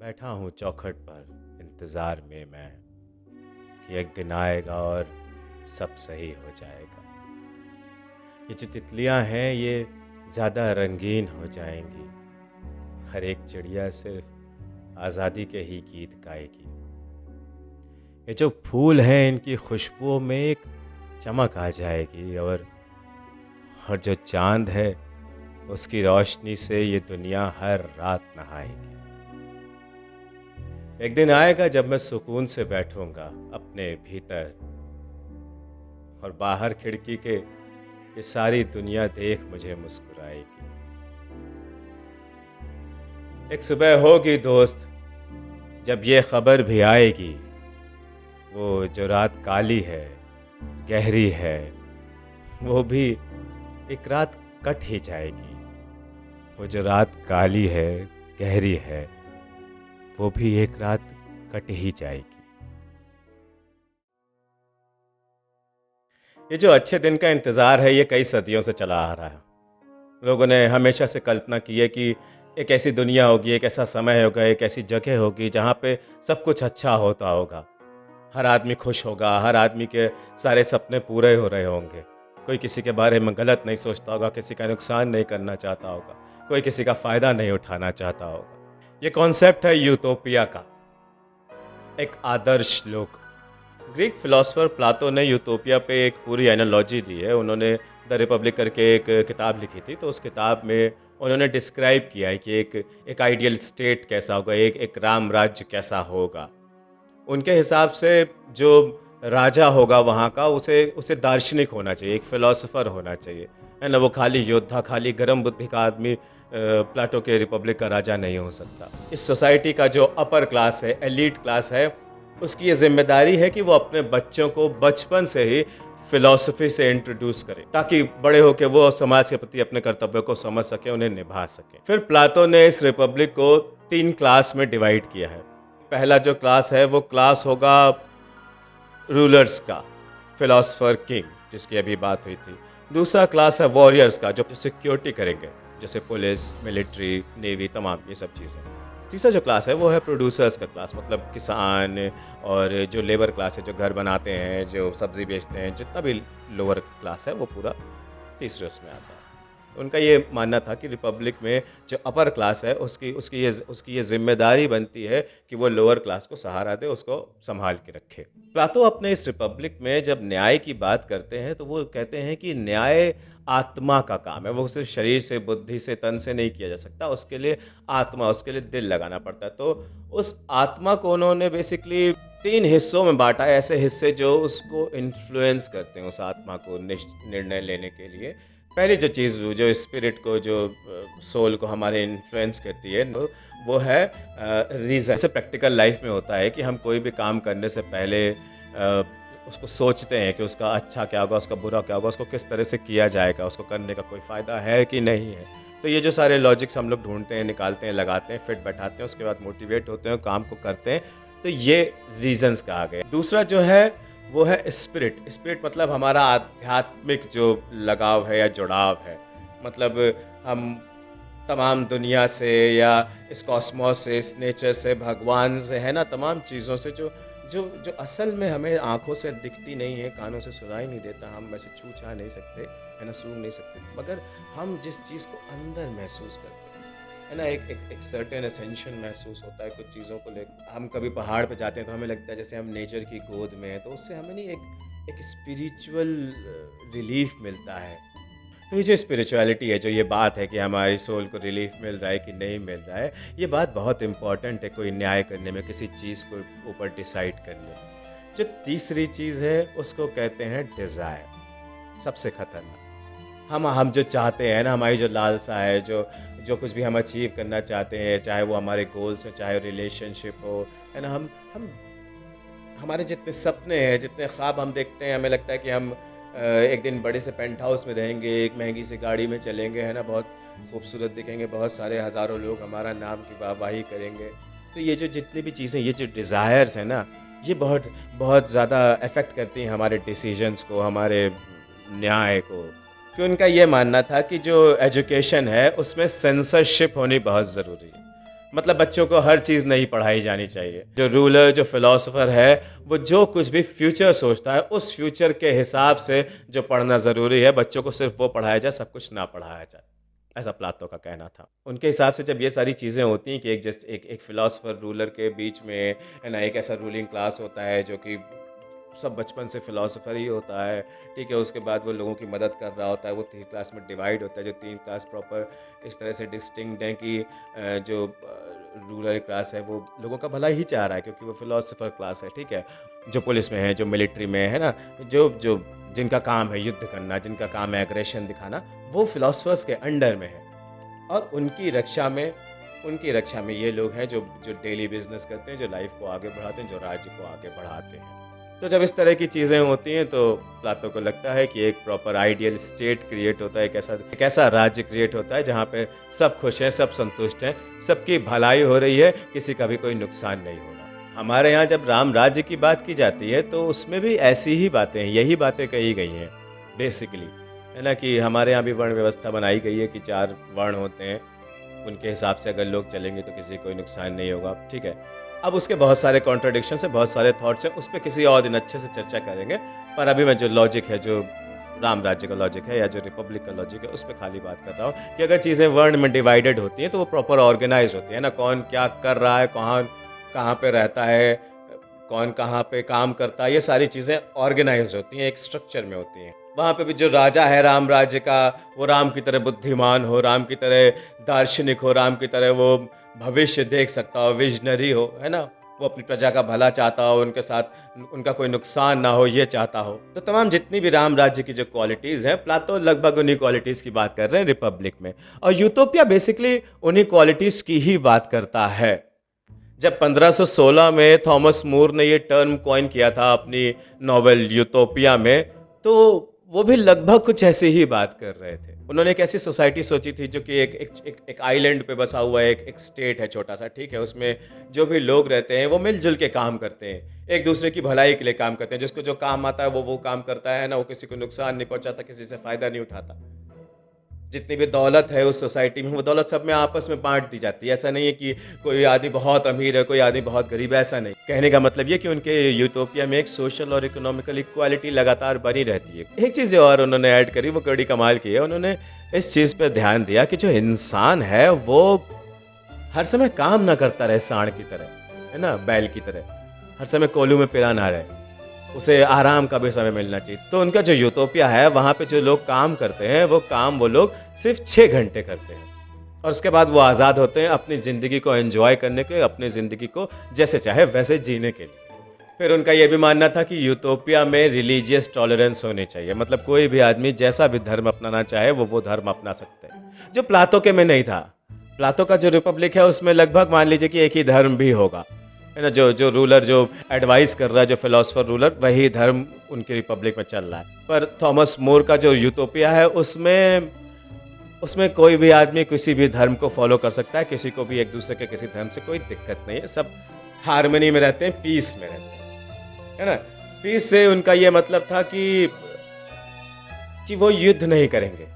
बैठा हूँ चौखट पर इंतज़ार में मैं कि एक दिन आएगा और सब सही हो जाएगा। ये जो तितलियाँ हैं ये ज़्यादा रंगीन हो जाएंगी। हर एक चिड़िया सिर्फ आज़ादी के ही गीत गाएगी। ये जो फूल हैं इनकी खुशबुओं में एक चमक आ जाएगी और जो चांद है उसकी रोशनी से ये दुनिया हर रात नहाएगी। एक दिन आएगा जब मैं सुकून से बैठूंगा अपने भीतर और बाहर खिड़की के ये सारी दुनिया देख मुझे मुस्कुराएगी। एक सुबह होगी दोस्त जब ये खबर भी आएगी, वो जो रात काली है गहरी है वो भी एक रात कट ही जाएगी। वो जो रात काली है गहरी है वो भी एक रात कट ही जाएगी। ये जो अच्छे दिन का इंतज़ार है ये कई सदियों से चला आ रहा है। लोगों ने हमेशा से कल्पना की है कि एक ऐसी दुनिया होगी, एक ऐसा समय होगा, एक ऐसी जगह होगी जहाँ पे सब कुछ अच्छा होता होगा। हर आदमी खुश होगा, हर आदमी के सारे सपने पूरे हो रहे होंगे। कोई किसी के बारे में गलत नहीं सोचता होगा, किसी का नुकसान नहीं करना चाहता होगा, कोई किसी का फ़ायदा नहीं उठाना चाहता होगा। ये कॉन्सेप्ट है यूटोपिया का, एक आदर्श लोक। ग्रीक फिलोसोफर प्लाटो ने यूटोपिया पे एक पूरी एनालॉजी दी है। उन्होंने द रिपब्लिक करके एक किताब लिखी थी, तो उस किताब में उन्होंने डिस्क्राइब किया है कि एक आइडियल स्टेट कैसा होगा, एक राम राज्य कैसा होगा। उनके हिसाब से जो राजा होगा वहाँ का उसे उसे दार्शनिक होना चाहिए, एक फिलोसोफर होना चाहिए, है ना। वो खाली योद्धा, खाली गर्म बुद्धि का आदमी प्लाटो के रिपब्लिक का राजा नहीं हो सकता। इस सोसाइटी का जो अपर क्लास है, एलीट क्लास है, उसकी ये जिम्मेदारी है कि वो अपने बच्चों को बचपन से ही फिलॉसफी से इंट्रोड्यूस करे ताकि बड़े होकर वो समाज के प्रति अपने कर्तव्यों को समझ सके, उन्हें निभा सके। फिर प्लाटो ने इस रिपब्लिक को 3 क्लास में डिवाइड किया है। पहला जो क्लास है वो क्लास होगा रूलर्स का, फिलोसफर किंग जिसकी अभी बात हुई थी। दूसरा क्लास है वॉरियर्स का, जो सिक्योरिटी करेंगे, जैसे पुलिस, मिलिट्री, नेवी, तमाम ये सब चीज़ें। तीसरा जो क्लास है वो है प्रोड्यूसर्स का क्लास, मतलब किसान और जो लेबर क्लास है, जो घर बनाते हैं, जो सब्ज़ी बेचते हैं, जितना भी लोअर क्लास है वो पूरा तीसरे उसमें आता है। उनका ये मानना था कि रिपब्लिक में जो अपर क्लास है उसकी ये जिम्मेदारी बनती है कि वो लोअर क्लास को सहारा दे, उसको संभाल के रखे। प्लाटो अपने इस रिपब्लिक में जब न्याय की बात करते हैं तो वो कहते हैं कि न्याय आत्मा का काम है। वो सिर्फ शरीर से, बुद्धि से, तन से नहीं किया जा सकता, उसके लिए आत्मा, उसके लिए दिल लगाना पड़ता है। तो उस आत्मा को उन्होंने बेसिकली 3 हिस्सों में बांटा है, ऐसे हिस्से जो उसको इन्फ्लुएंस करते हैं, उस आत्मा को निर्णय लेने के लिए। पहली जो चीज़ जो स्पिरिट को, जो सोल को हमारे इन्फ्लुएंस करती है वो है रीज़न। जैसे प्रैक्टिकल लाइफ में होता है कि हम कोई भी काम करने से पहले उसको सोचते हैं कि उसका अच्छा क्या होगा, उसका बुरा क्या होगा, उसको किस तरह से किया जाएगा, उसको करने का कोई फ़ायदा है कि नहीं है। तो ये जो सारे लॉजिक्स हम लोग ढूंढते हैं, निकालते हैं, लगाते हैं, फिट बैठाते हैं, उसके बाद मोटिवेट होते हैं, काम को करते हैं। तो ये रीजंस कहा गया। दूसरा जो है वो है स्पिरिट। स्पिरिट मतलब हमारा आध्यात्मिक जो लगाव है या जुड़ाव है, मतलब हम तमाम दुनिया से या इस कॉस्मोस से, इस नेचर से, भगवान से, है ना, तमाम चीज़ों से जो जो जो असल में हमें आँखों से दिखती नहीं है, कानों से सुनाई नहीं देता, हम वैसे छू छा नहीं सकते, है ना, सूंघ नहीं सकते, मगर हम जिस चीज़ को अंदर महसूस करते हैं, है ना, एक सर्टेन असेंशन महसूस होता है कुछ चीज़ों को लेकर। हम कभी पहाड़ पे जाते हैं तो हमें लगता है जैसे हम नेचर की गोद में हैं, तो उससे हमें नहीं एक स्पिरिचुअल रिलीफ मिलता है। तो ये जो स्पिरिचुअलिटी है, जो ये बात है कि हमारी सोल को रिलीफ मिल रहा है कि नहीं मिल रहा है, ये बात बहुत इंपॉर्टेंट है कोई न्याय करने में, किसी चीज़ को ऊपर डिसाइड करने में। जो तीसरी चीज़ है उसको कहते हैं डिज़ायर, सबसे खतरनाक। हम जो चाहते हैं ना, हमारी जो लालसा है, जो जो कुछ भी हम अचीव करना चाहते हैं, चाहे वो हमारे गोल्स हो, चाहे रिलेशनशिप हो, है ना, हम हमारे जितने सपने हैं, जितने ख्वाब हम देखते हैं, हमें लगता है कि हम एक दिन बड़े से पेंट हाउस में रहेंगे, एक महंगी सी गाड़ी में चलेंगे, है ना, बहुत खूबसूरत दिखेंगे, बहुत सारे हज़ारों लोग हमारा नाम की वाहवाही करेंगे। तो ये जो जितनी भी चीज़ें, ये जो डिज़ायर्स हैं ना, ये बहुत बहुत ज़्यादा अफेक्ट करती हैं हमारे डिसीजंस को, हमारे न्याय को। कि उनका ये मानना था कि जो एजुकेशन है उसमें सेंसरशिप होनी बहुत ज़रूरी है। मतलब बच्चों को हर चीज़ नहीं पढ़ाई जानी चाहिए। जो रूलर, जो फिलोसोफर है, वो जो कुछ भी फ्यूचर सोचता है, उस फ्यूचर के हिसाब से जो पढ़ना ज़रूरी है, बच्चों को सिर्फ़ वो पढ़ाया जाए, सब कुछ ना पढ़ाया जाए। ऐसा प्लाटो का कहना था। उनके हिसाब से जब ये सारी चीज़ें होती हैं कि एक जस्ट एक फिलोसोफर रूलर के बीच में है ना, एक ऐसा रूलिंग क्लास होता है जो कि सब बचपन से फिलोसोफर ही होता है, ठीक है? उसके बाद वो लोगों की मदद कर रहा होता है, वो 3 क्लास में डिवाइड होता है, जो 3 क्लास प्रॉपर इस तरह से डिस्टिंक्ट हैं कि जो रूरल क्लास है वो लोगों का भला ही चाह रहा है क्योंकि वो फिलोसोफर क्लास है, ठीक है? जो पुलिस में है, जो मिलिट्री में है ना, जो जो जिनका काम है युद्ध करना, जिनका काम है एग्रेशन दिखाना, वो फिलोसोफर्स के अंडर में है। और उनकी रक्षा में ये लोग हैं जो जो डेली बिजनेस करते हैं, जो लाइफ को आगे बढ़ाते हैं, जो राज्य को आगे बढ़ाते हैं। तो जब इस तरह की चीज़ें होती हैं तो प्लाटो को लगता है कि एक प्रॉपर आइडियल स्टेट क्रिएट होता है, एक ऐसा राज्य क्रिएट होता है जहाँ पे सब खुश हैं, सब संतुष्ट हैं, सबकी भलाई हो रही है, किसी का भी कोई नुकसान नहीं हो रहा। हमारे यहाँ जब राम राज्य की बात की जाती है तो उसमें भी ऐसी ही बातें हैं, यही बातें कही गई हैं बेसिकली, है ना? कि हमारे यहाँ भी वर्ण व्यवस्था बनाई गई है कि 4 वर्ण होते हैं, उनके हिसाब से अगर लोग चलेंगे तो किसी को कोई नुकसान नहीं होगा, ठीक है। अब उसके बहुत सारे कॉन्ट्रडिक्शंस हैं, बहुत सारे थॉट्स हैं, उस पे किसी और दिन अच्छे से चर्चा करेंगे। पर अभी मैं जो लॉजिक है, जो राम राज्य का लॉजिक है या जो रिपब्लिक का लॉजिक है, उस पे खाली बात कर रहा हूँ कि अगर चीज़ें वर्ण में डिवाइडेड होती हैं तो वो प्रॉपर ऑर्गेनाइज़ होती है ना, कौन क्या कर रहा है, कहाँ कहाँ पे रहता है, कौन कहाँ पे काम करता है, ये सारी चीज़ें ऑर्गेनाइज़ होती हैं, एक स्ट्रक्चर में होती हैं। वहाँ पे भी जो राजा है राम राज्य का, वो राम की तरह बुद्धिमान हो, राम की तरह दार्शनिक हो, राम की तरह वो भविष्य देख सकता हो, विजनरी हो, है ना? वो अपनी प्रजा का भला चाहता हो, उनके साथ उनका कोई नुकसान ना हो, ये चाहता हो। तो तमाम जितनी भी राम राज्य की जो क्वालिटीज़ हैं, प्लाटो लगभग उन्हीं क्वालिटीज़ की बात कर रहे हैं रिपब्लिक में। और यूटोपिया बेसिकली उन्हीं क्वालिटीज़ की ही बात करता है। जब 1516 में थॉमस मोर ने ये टर्म कॉइन किया था अपनी नॉवेल यूटोपिया में, तो वो भी लगभग कुछ ऐसी ही बात कर रहे थे। उन्होंने एक ऐसी सोसाइटी सोची थी जो कि एक आइलैंड पे बसा हुआ है, एक स्टेट है छोटा-सा, ठीक है? उसमें जो भी लोग रहते हैं वो मिल-जुल के काम करते हैं, एक-दूसरे की भलाई के लिए काम करते हैं, जिसको जो काम आता है वो काम करता है ना, वो किसी को नुकसान नहीं पहुँचाता, किसी से फ़ायदा नहीं उठाता। जितनी भी दौलत है उस सोसाइटी में, वो दौलत सब में आपस में बाँट दी जाती है। ऐसा नहीं है कि कोई आदमी बहुत अमीर है, कोई आदमी बहुत गरीब है, ऐसा नहीं। कहने का मतलब ये कि उनके यूटोपिया में एक सोशल और इकोनॉमिकल इक्वालिटी लगातार बनी रहती है। एक चीज़ और उन्होंने ऐड करी, वो बड़ी कमाल की है। उन्होंने इस चीज़ पे ध्यान दिया कि जो इंसान है, वो हर समय काम ना करता रहे सांड की तरह, है ना? बैल की तरह। हर समय कोल्हू में पिरा ना रहे। उसे आराम का भी समय मिलना चाहिए। तो उनका जो यूटोपिया है, वहाँ पे जो लोग काम करते हैं, वो लोग सिर्फ़ 6 घंटे करते हैं और उसके बाद वो आज़ाद होते हैं अपनी ज़िंदगी को एन्जॉय करने के, अपनी ज़िंदगी को जैसे चाहे वैसे जीने के लिए। फिर उनका ये भी मानना था कि यूटोपिया में रिलीजियस टॉलरेंस होनी चाहिए, मतलब कोई भी आदमी जैसा भी धर्म अपनाना चाहे, वो धर्म अपना सकते हैं, जो प्लाटो के में नहीं था। प्लाटो का जो रिपब्लिक है, उसमें लगभग मान लीजिए कि एक ही धर्म भी होगा, है ना? जो जो रूलर जो एडवाइस कर रहा है, जो फिलोसोफर रूलर, वही धर्म उनकी रिपब्लिक में चल रहा है। पर थॉमस मोर का जो यूटोपिया है, उसमें उसमें कोई भी आदमी किसी भी धर्म को फॉलो कर सकता है, किसी को भी एक दूसरे के किसी धर्म से कोई दिक्कत नहीं है, सब हार्मनी में रहते हैं, पीस में रहते हैं, है ना? पीस से उनका ये मतलब था कि वो युद्ध नहीं करेंगे।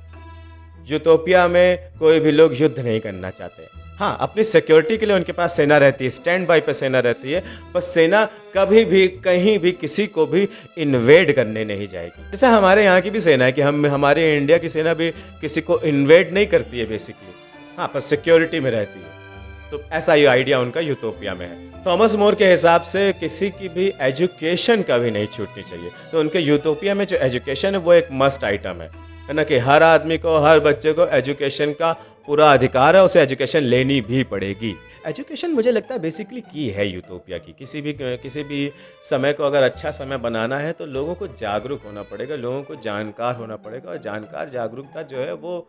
यूटोपिया में कोई भी लोग युद्ध नहीं करना चाहते। हाँ, अपनी सिक्योरिटी के लिए उनके पास सेना रहती है, स्टैंड बाय पे सेना रहती है, पर सेना कभी भी, कहीं भी, किसी को भी इन्वेड करने नहीं जाएगी। जैसे हमारे यहाँ की भी सेना है कि हमारे इंडिया की सेना भी किसी को इन्वेड नहीं करती है बेसिकली। हाँ, पर सिक्योरिटी में रहती है। तो ऐसा ही आइडिया उनका यूटोपिया में है। थॉमस मोर के हिसाब से किसी की भी एजुकेशन कभी नहीं छूटनी चाहिए। तो उनके यूटोपिया में जो एजुकेशन है वो एक मस्ट आइटम है ना? कि हर आदमी को, हर बच्चे को एजुकेशन का पूरा अधिकार है, उसे एजुकेशन लेनी भी पड़ेगी। एजुकेशन मुझे लगता है बेसिकली की है यूटोपिया की। किसी भी समय को अगर अच्छा समय बनाना है तो लोगों को जागरूक होना पड़ेगा, लोगों को जानकार होना पड़ेगा और जानकार जागरूकता जो है वो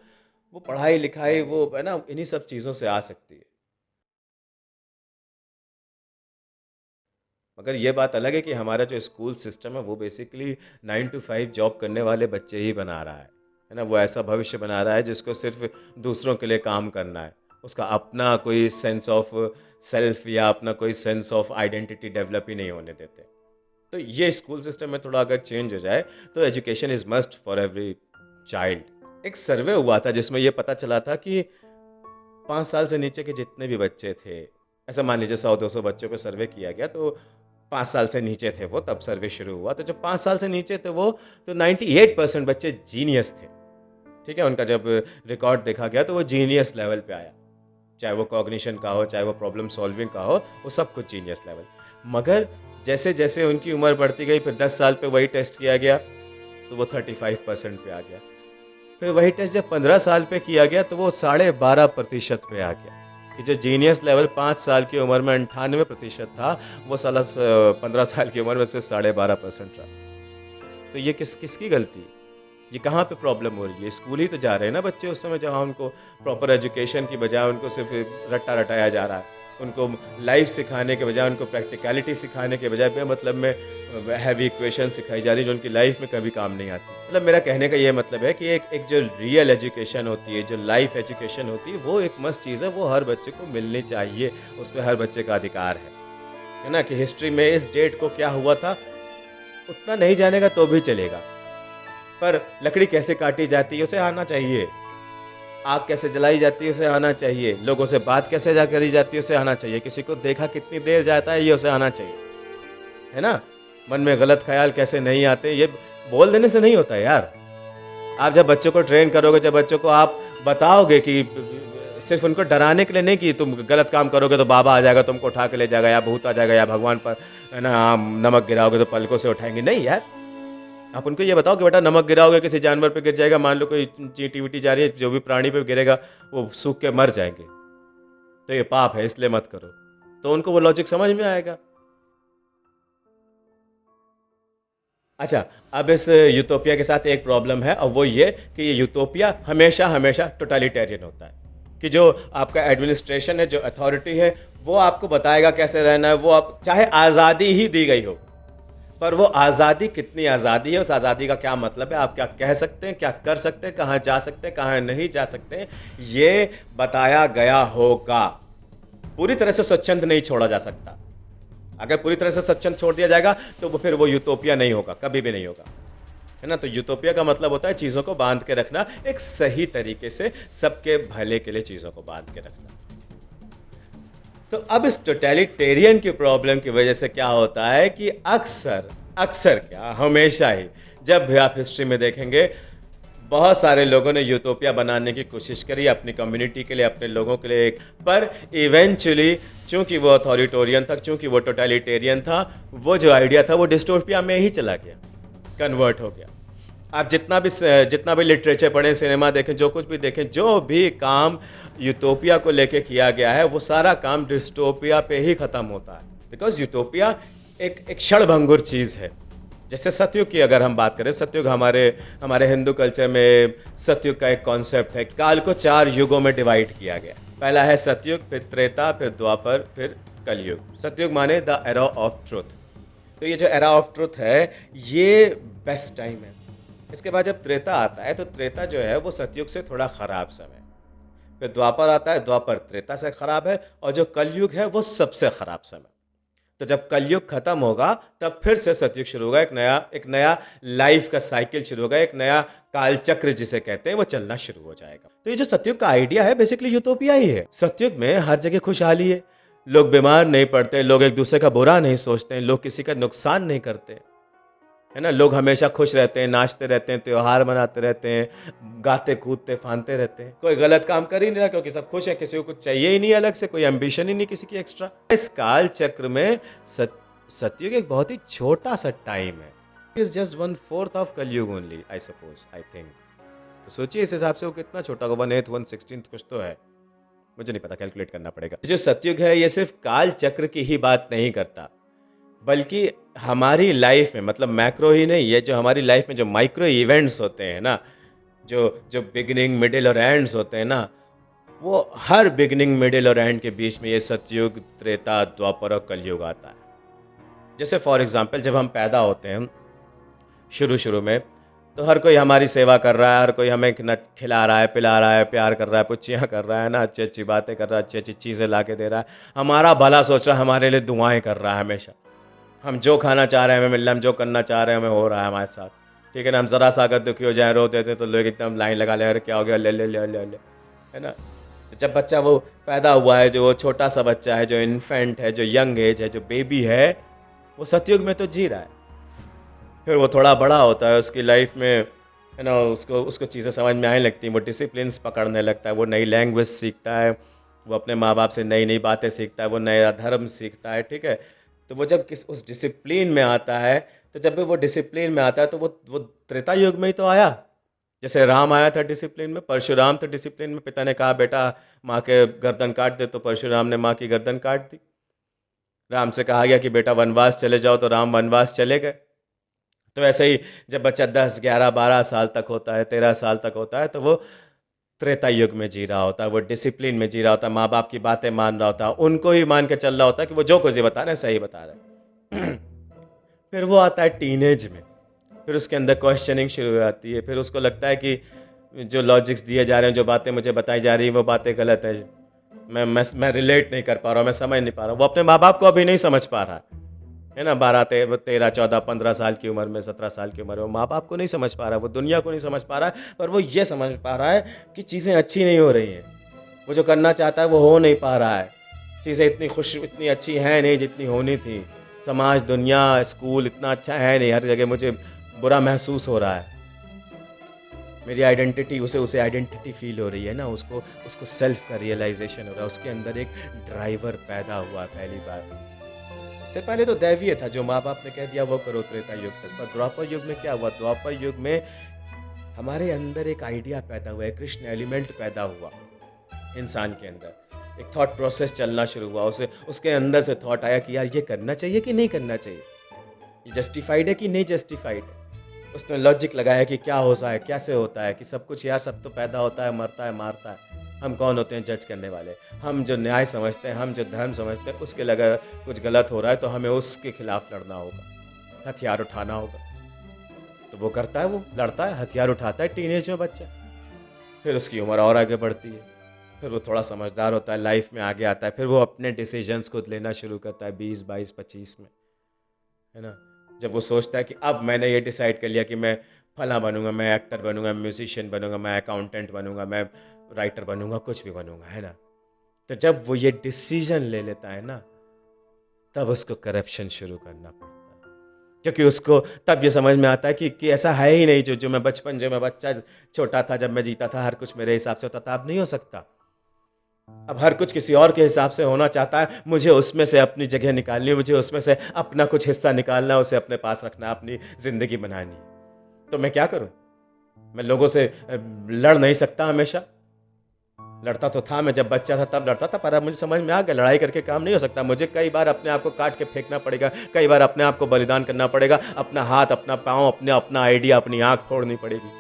पढ़ाई-लिखाई, वो है ना, इन्हीं सब चीज़ों से आ सकती है। मगर ये बात अलग है कि हमारा जो स्कूल सिस्टम है वो बेसिकली 9 टू 5 जॉब करने वाले बच्चे ही बना रहा है ना? वो ऐसा भविष्य बना रहा है जिसको सिर्फ़ दूसरों के लिए काम करना है। उसका अपना कोई सेंस ऑफ सेल्फ या अपना कोई सेंस ऑफ आइडेंटिटी डेवलप ही नहीं होने देते। तो ये स्कूल सिस्टम में थोड़ा अगर चेंज हो जाए तो education is must for every child. एक सर्वे हुआ था जिसमें ये पता चला था कि 5 साल से नीचे के जितने भी बच्चे थे, ऐसा मान लीजिए 100-200 बच्चों पे सर्वे किया गया, तो 5 साल से नीचे थे वो, तब सर्वे शुरू हुआ। तो जब 5 साल से नीचे थे वो, तो 98% बच्चे जीनियस थे, ठीक है? उनका जब रिकॉर्ड देखा गया तो वो जीनियस लेवल पे आया। चाहे वो कॉग्निशन का हो, चाहे वो प्रॉब्लम सॉल्विंग का हो, वो सब कुछ जीनियस लेवल। मगर जैसे-जैसे उनकी उम्र बढ़ती गई, फिर 10 साल पे वही टेस्ट किया गया, तो वो 35% पे आ गया। फिर वही टेस्ट जब 15 साल पे किया गया, तो वो 12.5% पे आ गया, कि जो जीनियस लेवल 5 साल की उम्र में 98% था, वो साला 15 साल की उम्र में से 12.5% रहा। तो ये किसकी गलती है? ये कहाँ पे प्रॉब्लम हो रही है? स्कूल ही तो जा रहे हैं ना बच्चे उस समय, जहाँ उनको प्रॉपर एजुकेशन की बजाय उनको सिर्फ रट्टा रटाया जा रहा है। उनको लाइफ सिखाने के बजाय, उनको प्रैक्टिकलिटी सिखाने के बजाय बेमतलब में हैवी इक्वेशन सिखाई जा रही है, जो उनकी लाइफ में कभी काम नहीं आती। मतलब मेरा कहने का ये मतलब है कि एक जो रियल एजुकेशन होती है, जो लाइफ एजुकेशन होती है, वो एक मस्त चीज़ है, वो हर बच्चे को मिलनी चाहिए, उस पे हर बच्चे का अधिकार है ना? कि हिस्ट्री में इस डेट को क्या हुआ था, उतना नहीं जानेगा तो भी चलेगा, पर लकड़ी कैसे काटी जाती है उसे आना चाहिए। आग कैसे जलाई जाती है उसे आना चाहिए। लोगों से बात कैसे करी जाती है उसे आना चाहिए। किसी को देखा कितनी देर जाता है ये उसे आना चाहिए, है ना? मन में गलत ख्याल कैसे नहीं आते, ये बोल देने से नहीं होता यार। आप जब बच्चों को ट्रेन करोगे, जब बच्चों को आप बताओगे कि सिर्फ उनको डराने के लिए नहीं कि तुम गलत काम करोगे तो बाबा आ जाएगा, तुमको उठा के ले जाएगा, या भूत आ जाएगा, या भगवान पर है ना नमक गिराओगे तो पलकों से उठाएंगे, नहीं यार। आप उनको ये बताओ कि बेटा नमक गिराओगे किसी जानवर पे गिर जाएगा, मान लो कोई चींटी वीटी जा रही है, जो भी प्राणी पे गिरेगा वो सूख के मर जाएंगे, तो ये पाप है इसलिए मत करो। तो उनको वो लॉजिक समझ में आएगा। अच्छा, अब इस यूटोपिया के साथ एक प्रॉब्लम है, और वो ये कि ये यूटोपिया हमेशा हमेशा टोटलिटेरियन होता है, कि जो आपका एडमिनिस्ट्रेशन है, जो अथॉरिटी है, वो आपको बताएगा कैसे रहना है। वो आप चाहे आज़ादी ही दी गई हो, पर वो आज़ादी कितनी आज़ादी है, उस आज़ादी का क्या मतलब है, आप क्या कह सकते हैं, क्या कर सकते हैं, कहाँ जा सकते हैं, कहाँ नहीं जा सकते हैं, ये बताया गया होगा। पूरी तरह से स्वच्छंद नहीं छोड़ा जा सकता। अगर पूरी तरह से स्वच्छंद छोड़ दिया जाएगा तो वो फिर वो यूटोपिया नहीं होगा, कभी भी नहीं होगा, है ना? तो यूटोपिया का मतलब होता है चीज़ों को बांध के रखना, एक सही तरीके से सबके भले के लिए चीज़ों को बांध के रखना। तो अब इस टोटलिटेरियन की प्रॉब्लम की वजह से क्या होता है कि अक्सर अक्सर क्या, हमेशा ही, जब भी आप हिस्ट्री में देखेंगे, बहुत सारे लोगों ने यूटोपिया बनाने की कोशिश करी अपनी कम्युनिटी के लिए, अपने लोगों के लिए, पर इवेंचुअली चूंकि वो अथॉरिटेरियन था, चूंकि वो टोटलिटेरियन था, वो जो आइडिया था वो डिस्टोपिया में ही चला गया, कन्वर्ट हो गया। आप जितना भी लिटरेचर पढ़ें, सिनेमा देखें, जो कुछ भी देखें, जो भी काम यूटोपिया को लेके किया गया है, वो सारा काम डिस्टोपिया पे ही ख़त्म होता है। बिकॉज यूटोपिया एक क्षणभंगुर चीज़ है। जैसे सतयुग की अगर हम बात करें, सतयुग हमारे हिंदू कल्चर में सतयुग का एक कॉन्सेप्ट है। काल को 4 युगों में डिवाइड किया गया। पहला है सतयुग, फिर त्रेता, फिर द्वापर, फिर कलयुग। सतयुग माने द एरा ऑफ ट्रुथ। तो ये जो एरा ऑफ ट्रुथ है, ये बेस्ट टाइम है। इसके बाद जब त्रेता आता है, तो त्रेता जो है वो सतयुग से थोड़ा ख़राब समय। फिर द्वापर आता है, द्वापर त्रेता से ख़राब है, और जो कलयुग है वो सबसे ख़राब समय। तो जब कलयुग खत्म होगा, तब फिर से सतयुग शुरू होगा, एक नया लाइफ का साइकिल शुरू होगा, एक नया काल चक्र जिसे कहते हैं वो चलना शुरू हो जाएगा। तो ये जो सतयुग का आइडिया है, बेसिकली यूटोपिया ही है। सतयुग में हर जगह खुशहाली है, लोग बीमार नहीं पड़ते, लोग एक दूसरे का बुरा नहीं सोचते हैं, लोग किसी का नुकसान नहीं करते, है ना? लोग हमेशा खुश रहते हैं, नाचते रहते हैं, त्योहार मनाते रहते हैं, गाते कूदते फानते रहते हैं। कोई गलत काम कर ही नहीं रहा, क्योंकि सब खुश है, किसी को कुछ चाहिए ही नहीं अलग से, कोई एम्बिशन ही नहीं किसी की एक्स्ट्रा। इस काल चक्र में सतयुग एक बहुत ही छोटा सा टाइम है। इज जस्ट 1/4 ऑफ कलयुग only, I suppose, I think. तो सोचिए इस हिसाब से वो कितना छोटा होगा, 1/8 1/16 कुछ तो है, मुझे नहीं पता, कैलकुलेट करना पड़ेगा। जो सतयुग है ये सिर्फ काल चक्र की ही बात नहीं करता, बल्कि हमारी लाइफ में, मतलब मैक्रो ही नहीं, ये जो हमारी लाइफ में जो माइक्रो इवेंट्स होते हैं ना, जो जो बिगिनिंग मिडिल और एंड्स होते हैं ना, वो हर बिगिनिंग मिडिल और एंड के बीच में ये सतयुग, त्रेता, द्वापर और कलयुग आता है। जैसे फॉर एग्जांपल जब हम पैदा होते हैं शुरू शुरू में, तो हर कोई हमारी सेवा कर रहा है, हर कोई हमें खिला रहा है, पिला रहा है, प्यार कर रहा है, पुच्चियाँ कर रहा है ना, अच्छी अच्छी बातें कर रहा है, अच्छी अच्छी चीज़ें ला के दे रहा है, हमारा भला सोच रहा है, हमारे लिए दुआएं कर रहा है हमेशा। हम जो खाना चाह रहे हैं हमें मिल रहा है, हम जो करना चाह रहे हैं हमें हो रहा है हमारे साथ, ठीक है ना? हम ज़रा सा अगर दुखी हो जाए, रो देते तो लोग एकदम लाइन लगा ले, अरे क्या हो गया, ले ले ले ले ले, है ना? तो जब बच्चा वो पैदा हुआ है, जो वो छोटा-सा बच्चा है, जो इन्फेंट है, जो यंग एज है, जो बेबी है, वो सतयुग में तो जी रहा है। फिर वो थोड़ा बड़ा होता है, उसकी लाइफ में है ना, उसको उसको चीज़ें समझ में आने लगती हैं, वो डिसिप्लिन्स पकड़ने लगता है, वो नई लैंग्वेज सीखता है, वो अपने माँ-बाप से नई-नई बातें सीखता है, वो नया धर्म सीखता है, ठीक है? तो वो जब किस उस डिसिप्लिन में आता है, तो जब भी वो डिसिप्लिन में आता है, तो वो त्रेता युग में ही तो आया। जैसे राम आया था डिसिप्लिन में, परशुराम तो डिसिप्लिन में, पिता ने कहा बेटा माँ के गर्दन काट दे, तो परशुराम ने माँ की गर्दन काट दी। राम से कहा गया कि बेटा वनवास चले जाओ, तो राम वनवास चले गए। तो ऐसे ही जब बच्चा 10, 11, 12 साल तक होता है, 13 साल तक होता है, तो वो त्रेता युग में जी रहा होता है, वो डिसिप्लिन में जी रहा होता है, माँ-बाप की बातें मान रहा होता है, उनको ही मान के चल रहा होता है कि वो जो कुछ भी बता रहे हैं, सही बता रहे हैं। फिर वो आता है टीनेज में, फिर उसके अंदर क्वेश्चनिंग शुरू हो जाती है, फिर उसको लगता है कि जो लॉजिक्स दिए जा रहे हैं, जो बातें मुझे बताई जा रही हैं, वो बातें गलत है। मैं रिलेट नहीं कर पा रहा हूँ, मैं समझ नहीं पा रहा हूँ। वो अपने माँ-बाप को अभी नहीं समझ पा रहा है ना? 12, 13, 14, 15 साल की उम्र में, 17 साल की उम्र में, वो माँ-बाप को नहीं समझ पा रहा है, वो दुनिया को नहीं समझ पा रहा है, पर वो ये समझ पा रहा है कि चीज़ें अच्छी नहीं हो रही हैं। वो जो करना चाहता है, वो हो नहीं पा रहा है। चीज़ें इतनी अच्छी हैं नहीं जितनी होनी थी। समाज, दुनिया, स्कूल इतना अच्छा है नहीं, हर जगह मुझे बुरा महसूस हो रहा है। मेरी आइडेंटिटी उसे उसे आइडेंटिटी फ़ील हो रही है ना, उसको उसको सेल्फ़ का रियलाइज़ेशन हो रहा है, उसके अंदर एक ड्राइवर पैदा हुआ पहली बार। इससे पहले तो दैवीय था, जो माँ-बाप ने कह दिया वो करो त्रेता युग तक। पर द्वापर युग में क्या हुआ? द्वापर युग में हमारे अंदर एक आइडिया पैदा हुआ, एक कृष्ण एलिमेंट पैदा हुआ इंसान के अंदर। एक थॉट प्रोसेस चलना शुरू हुआ, उसे उसके अंदर से थॉट आया कि यार ये करना चाहिए कि नहीं करना चाहिए? ये जस्टिफाइड है कि नहीं जस्टिफाइड है? उसने लॉजिक लगाया कि क्या होता है, कैसे होता है, कि सब कुछ यार, सब तो पैदा होता है, मरता है, मारता है। हम कौन होते हैं जज करने वाले? हम जो न्याय समझते हैं, हम जो धर्म समझते हैं, उसके लिए अगर कुछ गलत हो रहा है तो हमें उसके खिलाफ लड़ना होगा, हथियार उठाना होगा। तो वो करता है, वो लड़ता है, हथियार उठाता है, टीनेज में बच्चा। फिर उसकी उम्र और आगे बढ़ती है, फिर वो थोड़ा समझदार होता है, लाइफ में आगे आता है, फिर वो अपने डिसीजंस खुद लेना शुरू करता है 20, 22, 25 में, है ना? जब वो सोचता है कि अब मैंने ये डिसाइड कर लिया कि मैं फलाँ बनूँगा, मैं एक्टर बनूँगा, म्यूज़िशियन बनूँगा, मैं अकाउंटेंट बनूँगा, मैं राइटर बनूँगा, कुछ भी बनूँगा, है ना? तो जब वो ये डिसीजन ले लेता है ना, तब उसको करप्शन शुरू करना पड़ता है। क्योंकि उसको तब ये समझ में आता है कि ऐसा है ही नहीं, जो मैं बचपन, जो मैं बच्चा छोटा था, जब मैं जीता था, हर कुछ मेरे हिसाब से होता था, अब नहीं हो सकता। अब हर कुछ किसी और के हिसाब से होना चाहता है, मुझे उसमें से अपनी जगह निकालनी है, मुझे उसमें से अपना कुछ हिस्सा निकालना है, उसे अपने पास रखना है, अपनी ज़िंदगी बनानी है। तो मैं क्या करूँ? मैं लोगों से लड़ नहीं सकता हमेशा। लड़ता तो था, मैं जब बच्चा था तब लड़ता था, पर अब मुझे समझ में आ गया लड़ाई करके काम नहीं हो सकता। मुझे कई बार अपने आप को काट के फेंकना पड़ेगा, कई बार अपने आप को बलिदान करना पड़ेगा, अपना हाथ, अपना पाँव, अपना आइडिया, अपनी आँख फोड़नी पड़ेगी,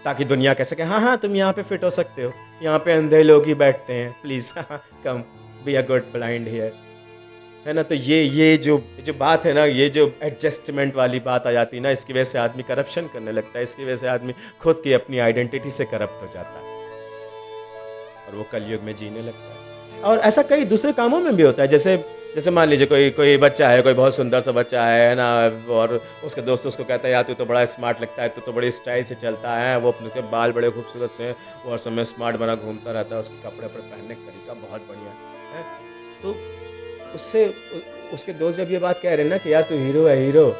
ताकि दुनिया कह सके हाँ, हाँ, तुम यहाँ पे फिट हो सकते हो। यहाँ पे अंधे लोग ही बैठते हैं, please come be a good blind here. है ना? तो ये जो बात है ना, ये जो एडजस्टमेंट वाली बात आ जाती है ना, इसकी वजह से आदमी करप्शन करने लगता है, इसकी वजह से आदमी खुद की अपनी आइडेंटिटी से करप्ट हो जाता है और वो कलयुग में जीने लगता है। और ऐसा कई दूसरे कामों में भी होता है, जैसे जैसे मान लीजिए कोई कोई बच्चा है, कोई बहुत सुंदर सा बच्चा है ना, और उसके दोस्त उसको कहता है यार तू तो बड़ा स्मार्ट लगता है, तू तो बड़ी स्टाइल से चलता है, वो अपने के बाल बड़े खूबसूरत से हैं, वो हर समय स्मार्ट बना घूमता रहता है, उसके कपड़े वपड़े पहनने का तरीका बहुत बढ़िया है। तो उससे उसके दोस्त जब ये बात कह रहे हैं ना कि यार तू हीरो है हीरो,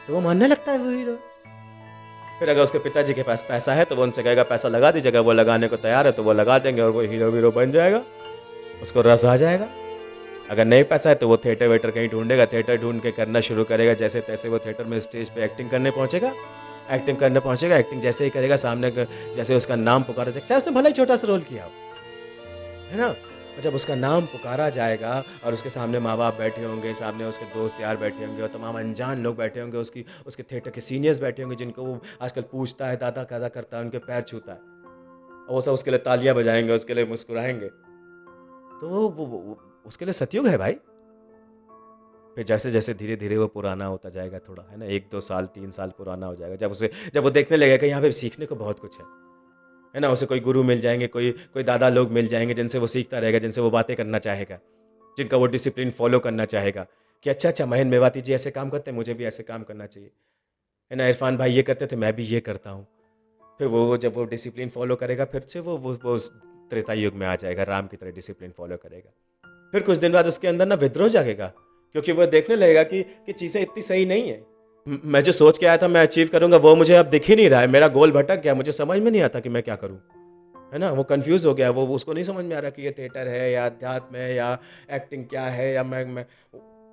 तो वो मानने लगता है वो हीरो है। फिर अगर उसके पिताजी के पास पैसा है तो वो उनसे कहेगा पैसा लगा दीजिएगा, वो लगाने को तैयार है तो वो लगा देंगे और वो हीरो वीरो बन जाएगा, उसको रस आ जाएगा। अगर नहीं पैसा है तो वो थिएटर वेटर कहीं ढूंढेगा, थिएटर ढूंढ के करना शुरू करेगा, जैसे तैसे वो थिएटर में स्टेज पे एक्टिंग करने पहुंचेगा, एक्टिंग जैसे ही करेगा सामने जैसे उसका नाम पुकारा जाएगा, चाहे उसने भले ही छोटा सा रोल किया हो, है ना? और जब उसका नाम पुकारा जाएगा और उसके सामने माँ-बाप बैठे होंगे, सामने उसके दोस्त यार बैठे होंगे और तमाम अनजान लोग बैठे होंगे, उसके थिएटर के सीनियर्स बैठे होंगे जिनको वो आजकल पूछता है, दादा कादा करता है, उनके पैर छूता है। और वो सब उसके लिए तालियाँ बजाएँगे, उसके लिए मुस्कुराएँगे। तो वो उसके लिए सतयुग है भाई। फिर जैसे-जैसे धीरे-धीरे वो पुराना होता जाएगा थोड़ा, है ना? 1-2 साल, 3 साल पुराना हो जाएगा। जब वो देखने लगेगा कि यहाँ पे सीखने को बहुत कुछ है ना? उसे कोई गुरु मिल जाएँगे, कोई कोई दादा लोग मिल जाएँगे जिनसे वो सीखता रहेगा, जिनसे वो बातें करना चाहेगा, जिनका वो डिसिप्लिन फ़ॉलो करना चाहेगा कि अच्छा, महेंद्र मेवाती जी ऐसे काम करते हैं, मुझे भी ऐसे काम करना चाहिए। है ना? इरफ़ान भाई ये करते थे, मैं भी ये करता हूँ। फिर वो जब वो डिसिप्लिन फ़ॉलो करेगा, फिर से वो त्रेता युग में आ जाएगा, राम की तरह डिसिप्लिन फॉलो करेगा। फिर कुछ दिन बाद उसके अंदर ना विद्रोह जागेगा, क्योंकि वो देखने लगेगा कि चीज़ें इतनी सही नहीं है। मैं जो सोच के आया था मैं अचीव करूंगा, वो मुझे अब दिख ही नहीं रहा है, मेरा गोल भटक गया, मुझे समझ में नहीं आता कि मैं क्या करूं, है ना। वो कंफ्यूज हो गया, वो उसको नहीं समझ में आ रहा कि ये थिएटर है या अध्यात्म है या एक्टिंग क्या है, या मैं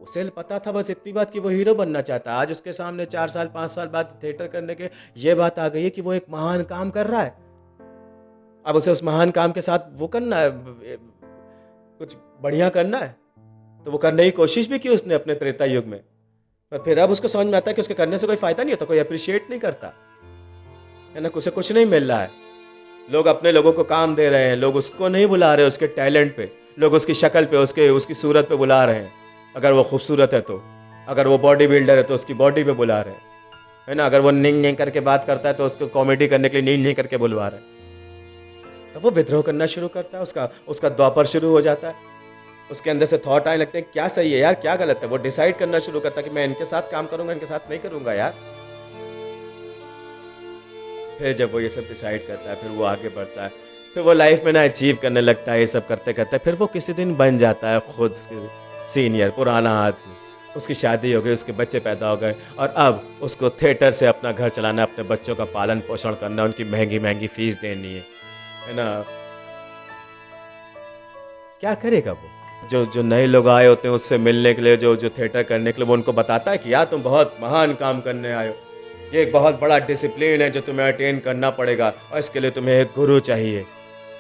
उसे पता था बस इतनी बात कि वो हीरो बनना चाहता है। आज उसके सामने 4 साल 5 साल बाद थिएटर करने के ये बात आ गई है कि वो एक महान काम कर रहा है। अब उसे उस महान काम के साथ वो करना है, कुछ बढ़िया करना है, तो वो करने की कोशिश भी की उसने अपने त्रेता युग में। पर फिर अब उसको समझ में आता है कि उसके करने से कोई फायदा नहीं होता, कोई अप्रिशिएट नहीं करता, है ना, उसे कुछ नहीं मिल रहा है। लोग अपने लोगों को काम दे रहे हैं, लोग उसको नहीं बुला रहे उसके टैलेंट पे, लोग उसकी शक्ल पे, उसकी सूरत पे बुला रहे हैं। अगर वो खूबसूरत है तो, अगर वो बॉडी बिल्डर है तो उसकी बॉडी पे बुला रहे हैं, है ना। अगर वो निंग निंग करके बात करता है तो उसको कॉमेडी करने के लिए निंग निंग करके बुलवा रहे हैं। तो वो विद्रोह करना शुरू करता है, उसका उसका द्वापर शुरू हो जाता है। उसके अंदर से थॉट आने लगते हैं क्या सही है यार, क्या गलत है। वो डिसाइड करना शुरू करता है कि मैं इनके साथ काम करूंगा, इनके साथ नहीं करूंगा यार। फिर जब वो ये सब डिसाइड करता है, फिर वो आगे बढ़ता है, फिर वो लाइफ में ना अचीव करने लगता है, ये सब करते करते फिर वो किसी दिन बन जाता है खुद सीनियर, पुराना आदमी। उसकी शादी हो गई, उसके बच्चे पैदा हो गए, और अब उसको थिएटर से अपना घर चलाना, अपने बच्चों का पालन पोषण करना, उनकी महंगी महंगी फीस देनी है ना। क्या करेगा वो? जो जो नए लोग आए होते हैं उससे मिलने के लिए, जो जो थिएटर करने के लिए, वो उनको बताता है कि यार तुम बहुत महान काम करने आए हो, ये एक बहुत बड़ा डिसिप्लिन है जो तुम्हें अटेन करना पड़ेगा, और इसके लिए तुम्हें एक गुरु चाहिए,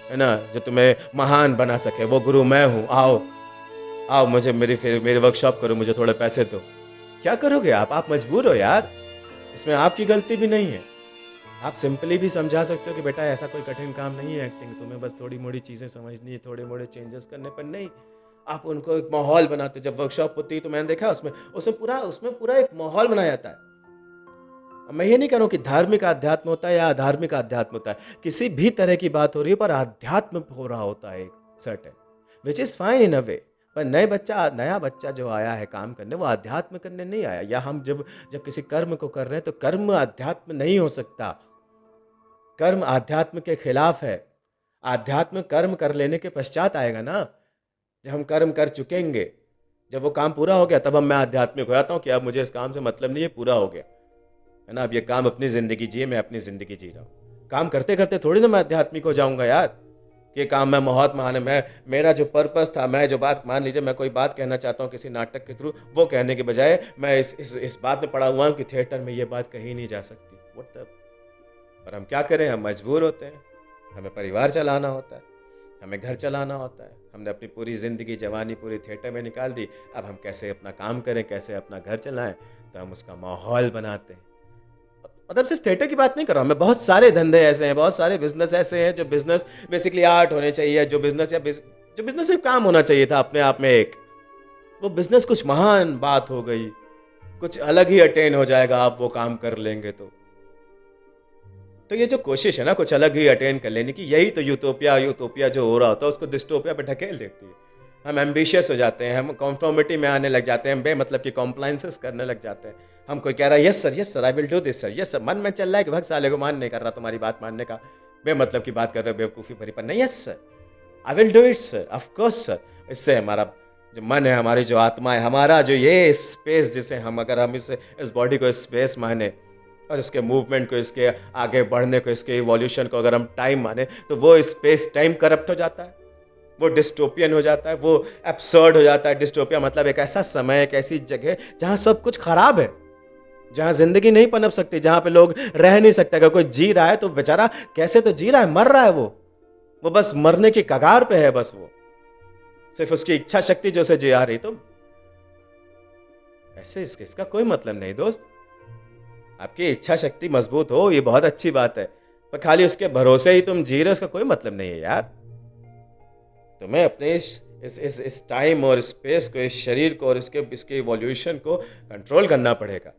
है ना, जो तुम्हें महान बना सके। वो गुरु मैं हूँ, आओ आओ मुझे मेरी वर्कशॉप करो, मुझे थोड़े पैसे दो। क्या करोगे आप मजबूर हो यार, इसमें आपकी गलती भी नहीं है। आप सिंपली भी समझा सकते हो कि बेटा ऐसा कोई कठिन काम नहीं है एक्टिंग, तुम्हें बस थोड़ी मोड़ी चीज़ें समझनी है, थोड़े मोड़े चेंजेस करने पर नहीं। आप उनको एक माहौल बनाते, जब वर्कशॉप होती है तो मैंने देखा उसमें पूरा एक माहौल बनाया जाता है। अब मैं ये नहीं कह रहा हूँ कि धार्मिक अध्यात्म होता है या अधार्मिक अध्यात्म होता है, किसी भी तरह की बात हो रही है, पर अध्यात्म हो रहा होता है एक certain, which is fine in a way. पर नया बच्चा जो आया है काम करने, वो अध्यात्म करने नहीं आया। या हम जब जब किसी कर्म को कर रहे हैं तो कर्म अध्यात्म नहीं हो सकता, कर्म आध्यात्म के खिलाफ है। आध्यात्म कर्म कर लेने के पश्चात आएगा ना, जब हम कर्म कर चुकेंगे, जब वो काम पूरा हो गया, तब हम मैं आध्यात्मिक हो जाता हूँ कि अब मुझे इस काम से मतलब नहीं है, पूरा हो गया, है ना। अब ये काम अपनी ज़िंदगी जिए, मैं अपनी ज़िंदगी जी रहा हूँ। काम करते करते थोड़ी ना मैं आध्यात्मिक हो जाऊँगा यार, कि ये काम मैं बहुत महान है। मेरा जो पर्पस था, मैं जो बात, मान लीजिए मैं कोई बात कहना चाहता हूँ किसी नाटक के थ्रू, वो कहने के बजाय मैं इस बात में पड़ा हुआ हूँ कि थिएटर में ये बात कही नहीं जा सकती, व्हाट द। और हम क्या करें, हम मजबूर होते हैं, हमें परिवार चलाना होता है, हमें घर चलाना होता है। हमने अपनी पूरी ज़िंदगी, जवानी पूरी थिएटर में निकाल दी, अब हम कैसे अपना काम करें, कैसे अपना घर चलाएं, तो हम उसका माहौल बनाते हैं। मतलब सिर्फ थिएटर की बात नहीं कर रहा हूँ मैं, बहुत सारे धंधे ऐसे हैं, बहुत सारे बिजनेस ऐसे हैं, जो बिजनेस बेसिकली आर्ट होने चाहिए, जो बिजनेस सिर्फ काम होना चाहिए था अपने आप में एक, वो बिजनेस कुछ महान बात हो गई, कुछ अलग ही अटेन हो जाएगा आप वो काम कर लेंगे तो ये जो कोशिश है ना कुछ अलग ही अटेन कर लेने की, यही तो यूटोपिया जो हो रहा होता है उसको डिस्टोपिया पे ढकेल देती है। हम एम्बिशियस हो जाते हैं, हम कॉन्फॉर्मिटी में आने लग जाते हैं, हम बेमतलब की कॉम्प्लाइंसेस करने लग जाते हैं। हम कोई कह रहा है yes sir I will do this sir, yes sir, मन में चल रहा है कि भग साले को मान नहीं कर रहा तुम्हारी बात मानने का, बेमतलब की बात कर रहे हो, बेवकूफ़ी भरी, पर नहीं, yes sir I will do it sir, of course sir. इससे हमारा जो मन है, हमारी जो आत्मा है, हमारा जो ये स्पेस, जिसे हम, अगर हम इस बॉडी को स्पेस माने और इसके मूवमेंट को, इसके आगे बढ़ने को, इसके इवोल्यूशन को अगर हम टाइम माने, तो वो स्पेस टाइम करप्ट हो जाता है, वो डिस्टोपियन हो जाता है, वो एब्सर्ड हो जाता है। डिस्टोपिया मतलब एक ऐसा समय, एक ऐसी जगह जहाँ सब कुछ खराब है, जहाँ जिंदगी नहीं पनप सकती, जहाँ पे लोग रह नहीं सकते। अगर कोई जी रहा है तो बेचारा कैसे तो जी रहा है, मर रहा है वो बस मरने की कगार पे है, बस वो सिर्फ उसकी इच्छा शक्ति जो से जी आ रही। तो ऐसे इसका कोई मतलब नहीं दोस्त। आपकी इच्छा शक्ति मजबूत हो, ये बहुत अच्छी बात है, पर खाली उसके भरोसे ही तुम जी रहे हो, उसका कोई मतलब नहीं है यार। तुम्हें अपने इस टाइम और स्पेस को, इस शरीर को और इसके इवोल्यूशन को कंट्रोल करना पड़ेगा,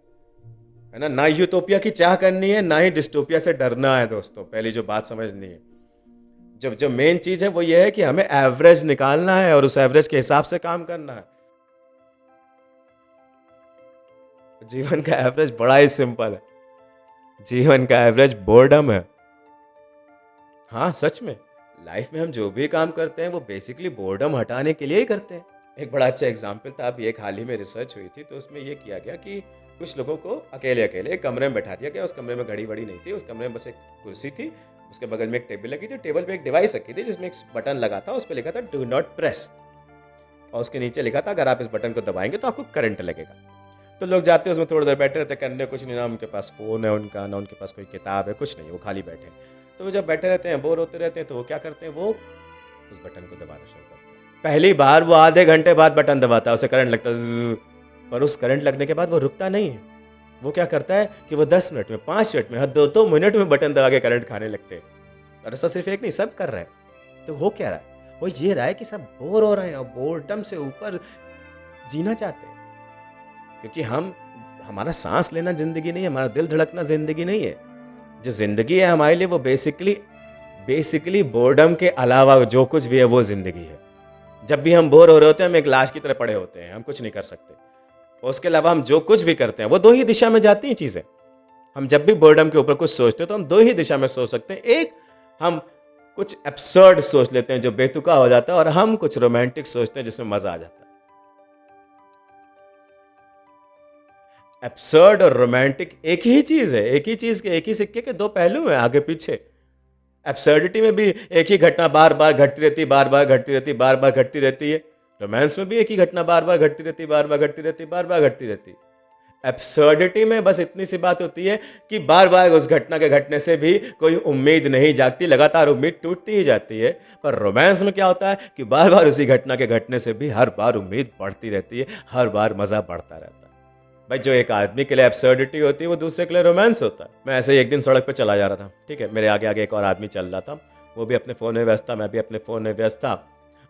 है ना। ना यूटोपिया की चाह करनी है, ना ही डिस्टोपिया से डरना है दोस्तों। पहली जो बात समझनी है, जो मेन चीज है वो ये है कि हमें एवरेज निकालना है और उस एवरेज के हिसाब से काम करना है। जीवन का एवरेज बड़ा ही सिंपल है, जीवन का एवरेज बोर्डम है। हाँ सच में, लाइफ में हम जो भी काम करते हैं वो बेसिकली बोर्डम हटाने के लिए ही करते हैं। एक बड़ा अच्छा एग्जाम्पल था, अभी एक हाल ही में रिसर्च हुई थी तो उसमें ये किया गया कि कुछ लोगों को अकेले अकेले एक कमरे में बैठा दिया गया। उस कमरे में घड़ी वड़ी नहीं थी, उस कमरे में बस एक कुर्सी थी, उसके बगल में एक टेबल लगी थी, टेबल पे एक डिवाइस रखी थी जिसमें एक बटन लगा था, उस पर लिखा था डू नॉट प्रेस, और उसके नीचे लिखा था अगर आप इस बटन को दबाएंगे तो आपको करंट लगेगा। तो लोग जाते हैं उसमें थोड़ी देर बैठे रहते हैं, करने कुछ नहीं, ना उनके पास फ़ोन है उनका, ना उनके पास कोई किताब है, कुछ नहीं, वो खाली बैठे हैं। तो वो जब बैठे रहते हैं, बोर होते रहते हैं, तो वो क्या करते हैं, वो उस बटन को दबाना शुरू करते हैं। पहली बार वो आधे घंटे बाद बटन दबाता है, उसे करंट लगता है ज़्ज़, पर उस करंट लगने के बाद वो रुकता नहीं है। वो क्या करता है कि वो 10 मिनट में, 5 मिनट में, हर 2-2 मिनट में बटन दबा के करंट खाने लगते हैं। और ऐसा सिर्फ एक नहीं, सब कर रहे हैं। तो हो क्या रहा है? वो ये रहा है कि सब बोर हो रहे हैं और बोर्डम से ऊपर जीना चाहते हैं। क्योंकि हमारा सांस लेना ज़िंदगी नहीं है, हमारा दिल धड़कना ज़िंदगी नहीं है। जो ज़िंदगी है हमारे लिए वो बेसिकली बोर्डम के अलावा जो कुछ भी है वो ज़िंदगी है। जब भी हम बोर हो रहे होते हैं हम एक लाश की तरह पड़े होते हैं, हम कुछ नहीं कर सकते। और उसके अलावा हम जो कुछ भी करते हैं वो दो ही दिशा में जाती हैं चीज़ें। हम जब भी बोर्डम के ऊपर कुछ सोचते हैं तो हम दो ही दिशा में सोच सकते हैं। एक, हम कुछ एब्सर्ड सोच लेते हैं जो बेतुका हो जाता है, और हम कुछ रोमांटिक सोचते हैं जिसमें मज़ा आ जाता है। एब्सर्ड और रोमांटिक एक ही चीज़ है, एक ही सिक्के के दो पहलू हैं, आगे पीछे। एब्सर्डिटी में भी एक ही घटना बार बार घटती रहती है, बार बार घटती रहती है, बार बार घटती रहती है। रोमांस में भी एक ही घटना बार बार घटती रहती है, बार बार घटती रहती है, बार बार घटती रहती है। एब्सर्डिटी में बस इतनी सी बात होती है कि बार बार उस घटना के घटने से भी कोई उम्मीद नहीं जागती, लगातार उम्मीद टूटती ही जाती है। पर रोमांस में क्या होता है कि बार बार उसी घटना के घटने से भी हर बार उम्मीद बढ़ती रहती है, हर बार मज़ा बढ़ता रहता है। भाई जो एक आदमी के लिए एब्सर्डिटी होती है वो दूसरे के लिए रोमांस होता है। मैं ऐसे ही एक दिन सड़क पे चला जा रहा था, ठीक है, मेरे आगे आगे एक और आदमी चल रहा था, वो भी अपने फ़ोन में व्यस्त था, मैं भी अपने फ़ोन में व्यस्त था।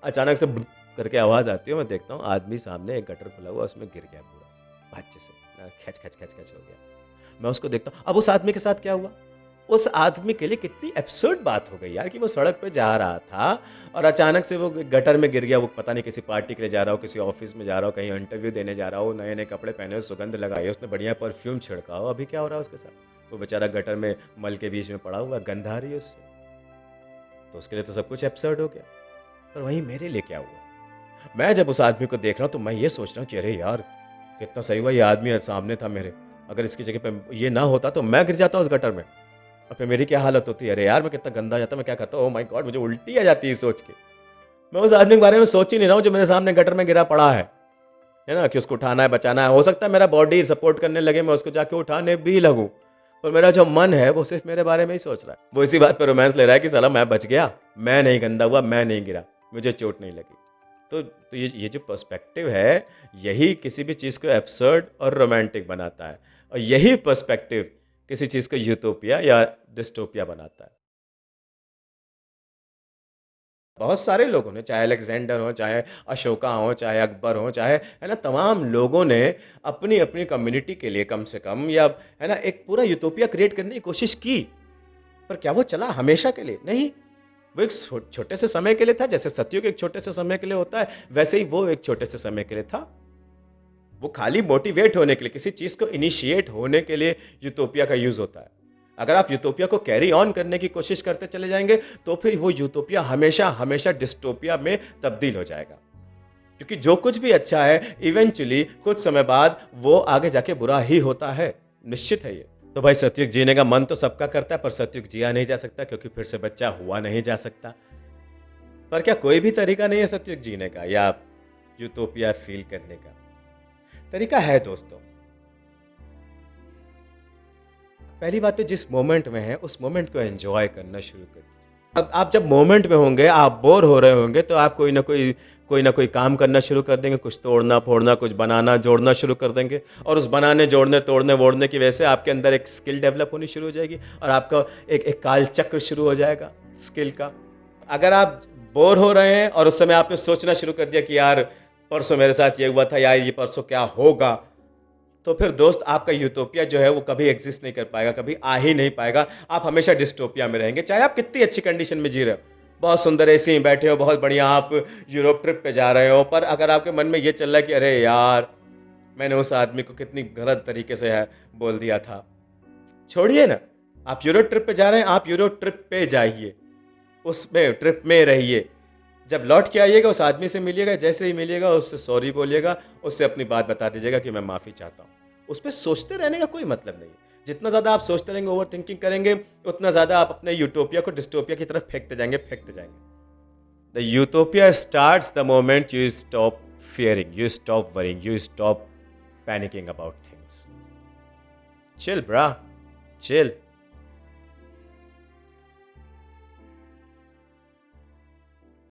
अचानक से बुक करके आवाज़ आती है, मैं देखता हूँ आदमी सामने एक गटर खुला हुआ, उसमें गिर गया पूरा भाज्य से, खच खच खच खच हो गया। मैं उसको देखता हूँ, अब उस आदमी के साथ क्या हुआ, उस आदमी के लिए कितनी एब्सर्ड बात हो गई यार, कि वो सड़क पे जा रहा था और अचानक से वो गटर में गिर गया। वो पता नहीं किसी पार्टी के लिए जा रहा हो, किसी ऑफिस में जा रहा हो, कहीं इंटरव्यू देने जा रहा हो, नए नए कपड़े पहने हो, सुगंध लगाई हो, उसने बढ़िया परफ्यूम छिड़का हो, अभी क्या हो रहा है उसके साथ, वो बेचारा गटर में मल के बीच में पड़ा हुआ, गंध आ रही है उससे। तो उसके लिए तो सब कुछ एब्सर्ड हो गया। पर वहीं मेरे लिए क्या हुआ, मैं जब उस आदमी को देख रहा हूँ तो मैं ये सोच रहा हूँ कि अरे यार कितना सही हुआ, ये आदमी सामने था मेरे, अगर इसकी जगह पे ये ना होता तो मैं गिर जाता उस गटर में, और फिर मेरी क्या हालत होती है। अरे यार मैं कितना गंदा जाता, मैं क्या करता हूँ, ओह माय गॉड, मुझे उल्टी आ जाती है सोच के। मैं उस आदमी के बारे में सोच ही नहीं रहा हूँ जो मेरे सामने गटर में गिरा पड़ा है ना, कि उसको उठाना है, बचाना है। हो सकता है मेरा बॉडी सपोर्ट करने लगे, मैं उसको जाके उठाने भी लगूँ, पर मेरा जो मन है वो सिर्फ मेरे बारे में ही सोच रहा है। वो इसी बात पर रोमांस ले रहा है कि साला मैं बच गया, मैं नहीं गंदा हुआ, मैं नहीं गिरा, मुझे चोट नहीं लगी। तो ये जो पर्सपेक्टिव है, यही किसी भी चीज़ को एब्सर्ड और रोमांटिक बनाता है, और यही पर्सपेक्टिव किसी चीज़ को यूटोपिया या डिस्टोपिया बनाता है। बहुत सारे लोगों ने, चाहे अलेक्जेंडर हो, चाहे अशोका हो, चाहे अकबर हो, चाहे, है ना, तमाम लोगों ने अपनी अपनी कम्युनिटी के लिए कम से कम, या है ना, एक पूरा यूटोपिया क्रिएट करने की कोशिश की। पर क्या वो चला हमेशा के लिए? नहीं। वो एक छोटे से समय के लिए था, जैसे सतयुग एक छोटे से समय के लिए होता है, वैसे ही वो एक छोटे से समय के लिए था। वो खाली मोटिवेट होने के लिए, किसी चीज़ को इनिशिएट होने के लिए यूटोपिया का यूज़ होता है। अगर आप यूटोपिया को कैरी ऑन करने की कोशिश करते चले जाएंगे तो फिर वो यूटोपिया हमेशा हमेशा डिस्टोपिया में तब्दील हो जाएगा। क्योंकि जो कुछ भी अच्छा है इवेंचुअली कुछ समय बाद वो आगे जाके बुरा ही होता है, निश्चित है ये। तो भाई सतयुग जीने का मन तो सबका करता है, पर सतयुग जिया नहीं जा सकता क्योंकि फिर से बच्चा हुआ नहीं जा सकता। पर क्या कोई भी तरीका नहीं है सतयुग जीने का या यूटोपिया फील करने का? तरीका है दोस्तों। पहली बात तो जिस मोमेंट में है उस मोमेंट को एंजॉय करना शुरू कर दीजिए। अब आप जब मोमेंट में होंगे, आप बोर हो रहे होंगे, तो आप कोई ना कोई काम करना शुरू कर देंगे, कुछ तोड़ना फोड़ना, कुछ बनाना जोड़ना शुरू कर देंगे, और उस बनाने जोड़ने तोड़ने वोड़ने की वजह से आपके अंदर एक स्किल डेवलप होनी शुरू हो जाएगी, और आपका एक काल चक्र शुरू हो जाएगा स्किल का। अगर आप बोर हो रहे हैं और उस समय आपने सोचना शुरू कर दिया कि यार परसों मेरे साथ ये हुआ था, यार ये परसों क्या होगा, तो फिर दोस्त आपका यूटोपिया जो है वो कभी एग्जिस्ट नहीं कर पाएगा, कभी आ ही नहीं पाएगा। आप हमेशा डिस्टोपिया में रहेंगे, चाहे आप कितनी अच्छी कंडीशन में जी रहे हो, बहुत सुंदर एसी में बैठे हो, बहुत बढ़िया आप यूरोप ट्रिप पे जा रहे हो, पर अगर आपके मन में ये चल रहा है कि अरे यार मैंने उस आदमी को कितनी गलत तरीके से है बोल दिया था, छोड़िए ना। आप यूरोप ट्रिप पे जा रहे हैं, आप यूरोप ट्रिप पे जाइए, उसमें ट्रिप में रहिए। जब लौट के आइएगा उस आदमी से मिलिएगा, जैसे ही मिलिएगा उससे सॉरी बोलिएगा, उससे अपनी बात बता दीजिएगा कि मैं माफ़ी चाहता हूँ। उस पे सोचते रहने का कोई मतलब नहीं है। जितना ज़्यादा आप सोचते रहेंगे, ओवरथिंकिंग करेंगे, उतना ज़्यादा आप अपने यूटोपिया को डिस्टोपिया की तरफ फेंकते जाएँगे, फेंकते जाएँगे। The utopia starts the moment you stop fearing, you stop worrying, you stop panicking about things. Chill, brah. Chill.